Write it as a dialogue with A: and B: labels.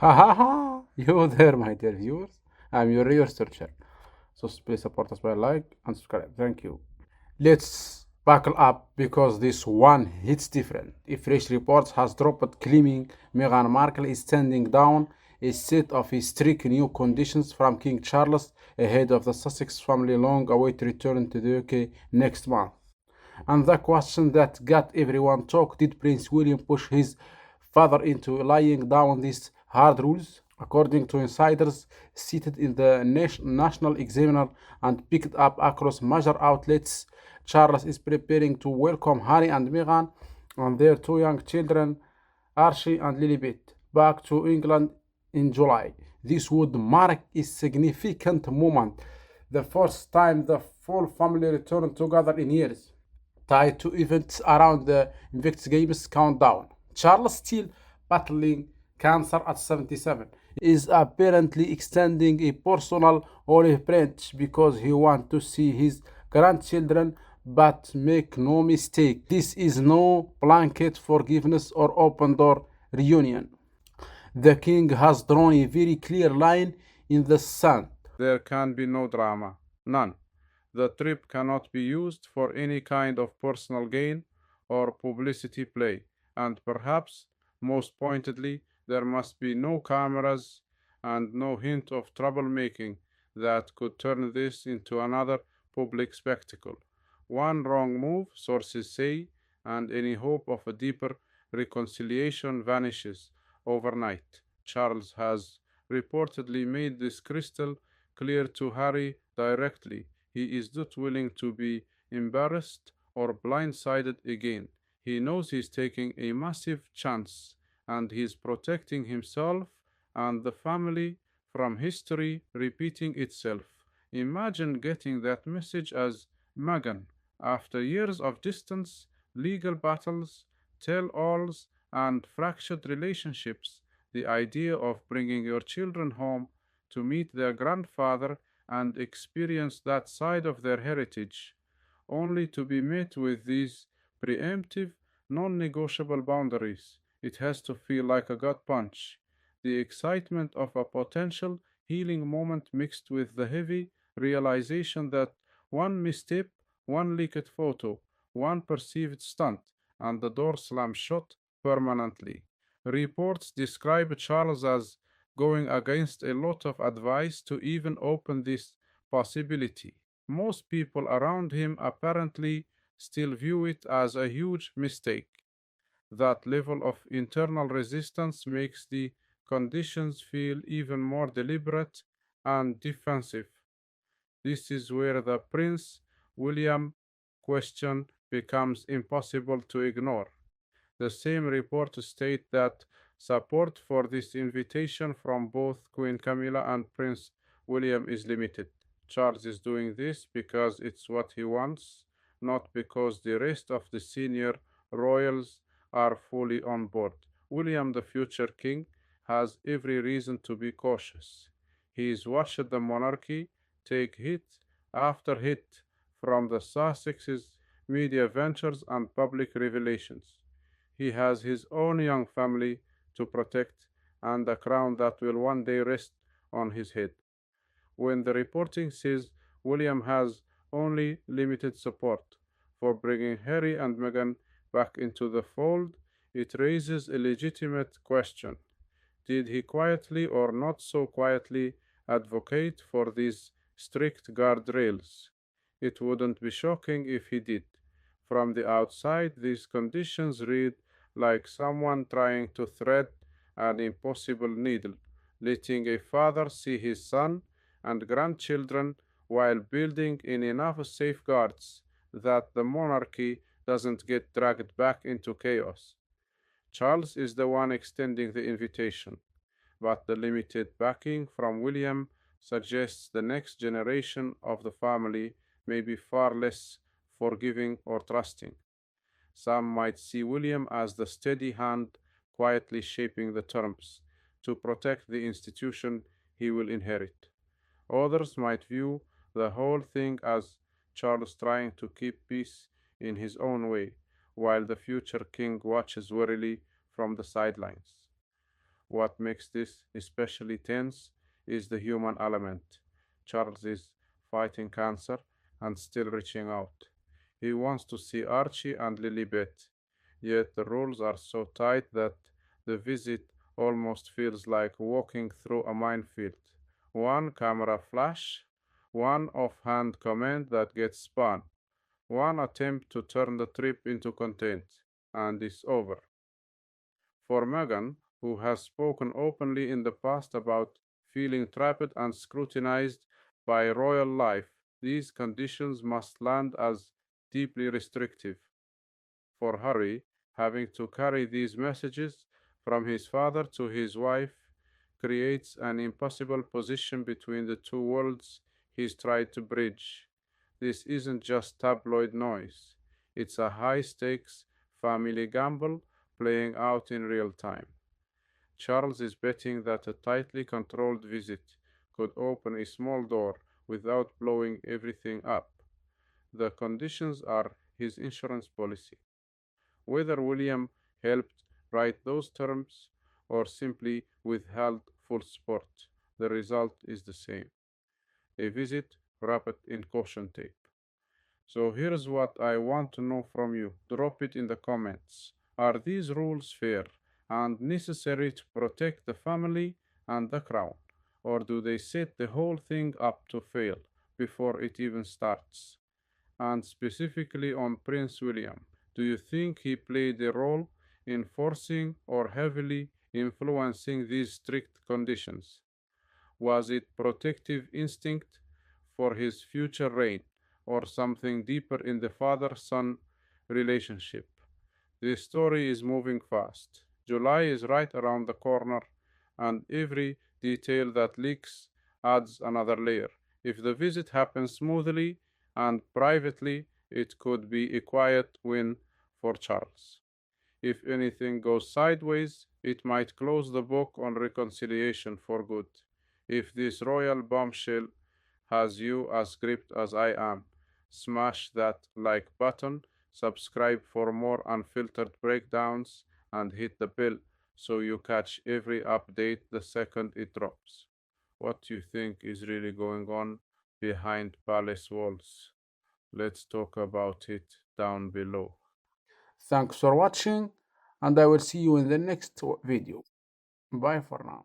A: Ha ha ha! You there, my dear viewers. I'm your researcher. So please support us by like and subscribe. Thank you. Let's buckle up because this one hits different. A fresh report has dropped claiming Meghan Markle is standing down a set of strict new conditions from King Charles ahead of the Sussex family long-awaited return to the UK next month. And the question that got everyone talk, did Prince William push his father into laying down these hard rules? According to insiders cited in the National Examiner and picked up across major outlets, Charles is preparing to welcome Harry and Meghan and their two young children, Archie and Lilibet, back to England in July. This would mark a significant moment, the first time the full family returned together in years, tied to events around the Invictus Games countdown. Charles, still battling cancer at 77, is apparently extending a personal olive branch because he wants to see his grandchildren. But make no mistake, this is no blanket forgiveness or open door reunion. The king has drawn a very clear line in the sand.
B: There can be no drama, none. The trip cannot be used for any kind of personal gain or publicity play, and perhaps most pointedly, there must be no cameras and no hint of troublemaking that could turn this into another public spectacle. One wrong move, sources say, and any hope of a deeper reconciliation vanishes overnight. Charles has reportedly made this crystal clear to Harry directly. He is not willing to be embarrassed or blindsided again. He knows he's taking a massive chance and he's protecting himself and the family from history repeating itself. Imagine getting that message as Meghan after years of distance, legal battles, tell alls, and fractured relationships. The idea of bringing your children home to meet their grandfather and experience that side of their heritage, only to be met with these preemptive, non negotiable boundaries. It has to feel like a gut punch. The excitement of a potential healing moment mixed with the heavy realization that one misstep, one leaked photo, one perceived stunt, and the door slams shut permanently. Reports describe Charles as going against a lot of advice to even open this possibility. Most people around him apparently still view it as a huge mistake. That level of internal resistance makes the conditions feel even more deliberate and defensive. This is where the Prince William question becomes impossible to ignore. The same report states that support for this invitation from both Queen Camilla and Prince William is limited. Charles is doing this because it's what he wants, not because the rest of the senior royals are fully on board. William, the future king, has every reason to be cautious. He's watched the monarchy take hit after hit from the Sussexes' media ventures and public revelations. He has his own young family to protect and a crown that will one day rest on his head. When the reporting says William has only limited support for bringing Harry and Meghan back into the fold, it raises a legitimate question. Did he quietly or not so quietly advocate for these strict guardrails? It wouldn't be shocking if he did. From the outside, these conditions read like someone trying to thread an impossible needle, letting a father see his son and grandchildren while building in enough safeguards that the monarchy doesn't get dragged back into chaos. Charles is the one extending the invitation, but the limited backing from William suggests the next generation of the family may be far less forgiving or trusting. Some might see William as the steady hand quietly shaping the terms to protect the institution he will inherit. Others might view the whole thing as Charles trying to keep peace in his own way, while the future king watches warily from the sidelines. What makes this especially tense is the human element. Charles is fighting cancer and still reaching out. He wants to see Archie and Lilibet, yet the rules are so tight that the visit almost feels like walking through a minefield. One camera flash, one offhand comment that gets spun, one attempt to turn the trip into content, and it's over. For Meghan, who has spoken openly in the past about feeling trapped and scrutinized by royal life, these conditions must land as deeply restrictive. For Harry, having to carry these messages from his father to his wife creates an impossible position between the two worlds he's tried to bridge. This isn't just tabloid noise, it's a high stakes family gamble playing out in real time. Charles is betting that a tightly controlled visit could open a small door without blowing everything up. The conditions are his insurance policy. Whether William helped write those terms or simply withheld full support, the result is the same: a visit wrapped in caution tape. So here's what I want to know from you. Drop it in the comments. Are these rules fair and necessary to protect the family and the crown? Or do they set the whole thing up to fail before it even starts? And specifically on Prince William, do you think he played a role in forcing or heavily influencing these strict conditions? Was it protective instinct for his future reign, or something deeper in the father son relationship? The story is moving fast. July is right around the corner, and every detail that leaks adds another layer. If the visit happens smoothly and privately, it could be a quiet win for Charles. If anything goes sideways, it might close the book on reconciliation for good. If this royal bombshell has you as gripped as I am, smash that like button, subscribe for more unfiltered breakdowns, and hit the bell so you catch every update the second it drops. What do you think is really going on behind palace walls? Let's talk about it down below.
A: Thanks for watching, and I will see you in the next video. Bye for now.